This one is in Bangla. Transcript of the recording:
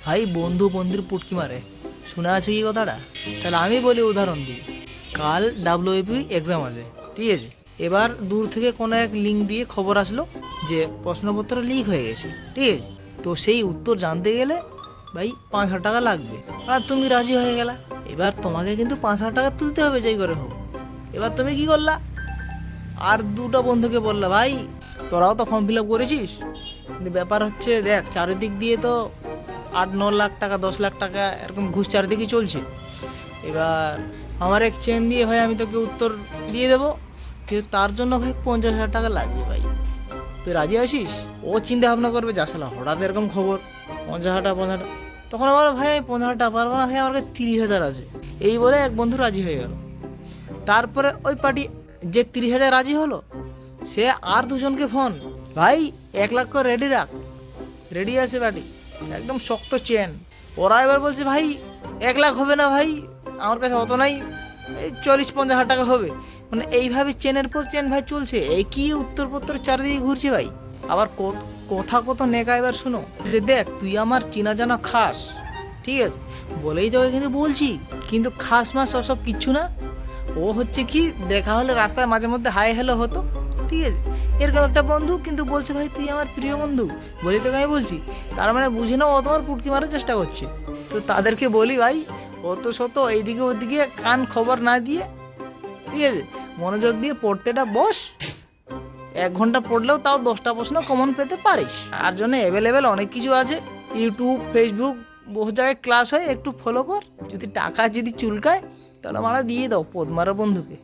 ভাই বন্ধু বন্ধুর পুটকি মারে, শোনা আছে কি কথাটা? তাহলে আমি বলি উদাহরণ দিই। কাল ডাব্লিউপি এক্সাম আছে, ঠিক আছে? এবার দূর থেকে কোনো এক লিঙ্ক দিয়ে খবর আসলো যে প্রশ্নপত্র লিক হয়ে গেছে, ঠিক আছে? তো সেই উত্তর জানতে গেলে ভাই 5,000 টাকা লাগবে, আর তুমি রাজি হয়ে গেলা। এবার তোমাকে কিন্তু 5,000 টাকা তুলতে হবে যেই করে হোক। এবার তুমি কি করলা? আর দুটো বন্ধুকে বললা, ভাই তোরাও তো ফর্ম ফিল আপ করেছিস, কিন্তু ব্যাপার হচ্ছে দেখ চারিদিক দিয়ে তো 8-9 লাখ টাকা 10 লাখ টাকা এরকম ঘুষ চারিদিকে চলছে। এবার আমার এক চেন দিয়ে ভাই আমি তোকে উত্তর দিয়ে দেবো, কিন্তু তার জন্য ভাই 50,000 টাকা লাগবে ভাই। তুই রাজি আছিস? ও চিন্তা ভাবনা করবে যা সালা হঠাৎ এরকম খবর, 50,000 টাকা 50,000 টাকা। তখন আমার ভাই আমি 50,000 টাকা পারবো না ভাই, আমার কাছে 30,000 আছে। এই বলে এক বন্ধু রাজি হয়ে গেল। তারপরে ওই পার্টি যে 30,000 রাজি হলো, সে আর দুজনকে ফোন, ভাই 1 লাখ করে রেডি রাখ। রেডি আছে পার্টি, একদম শক্ত চেন। ওরা এবার বলছে ভাই 1 লাখ হবে না ভাই, আমার কাছে অত নাই, এই 40-50,000 টাকা হবে। মানে এইভাবে চেনের পর চেন ভাই চলছে, একই উত্তরপত্র চারিদিকে ঘুরছে ভাই। আবার কথা কত নেকা, এবার শুনো যে দেখ তুই আমার চেনা জানা খাস, ঠিক আছে, বলেই তোকে কিন্তু বলছি, কিন্তু খাস মাস ওসব কিচ্ছু না। ও হচ্ছে কি, দেখা হলে রাস্তায় মাঝে মধ্যে হাই হ্যালো হতো, ঠিক আছে, এরকম একটা বন্ধু, কিন্তু বলছে ভাই তুই আমার প্রিয় বন্ধু, বলি তোকে আমি বলছি। তার মানে বুঝে নাও ও তোমার পুটকি মারার চেষ্টা করছে। তো তাদেরকে বলি ভাই, অত শত এইদিকে ওদিকে কান খবর না দিয়ে, ঠিক আছে, মনোযোগ দিয়ে পড়তেটা বস। 1 ঘন্টা পড়লেও তাও 10টা প্রশ্ন কমন পেতে পারিস। আর জন্য অ্যাভেলেবেল অনেক কিছু আছে, ইউটিউব ফেসবুক বহু জায়গায় ক্লাস হয়, একটু ফলো কর। যদি টাকা যদি চুলকায় তাহলে মারা দিয়ে দাও পদ মারা বন্ধুকে।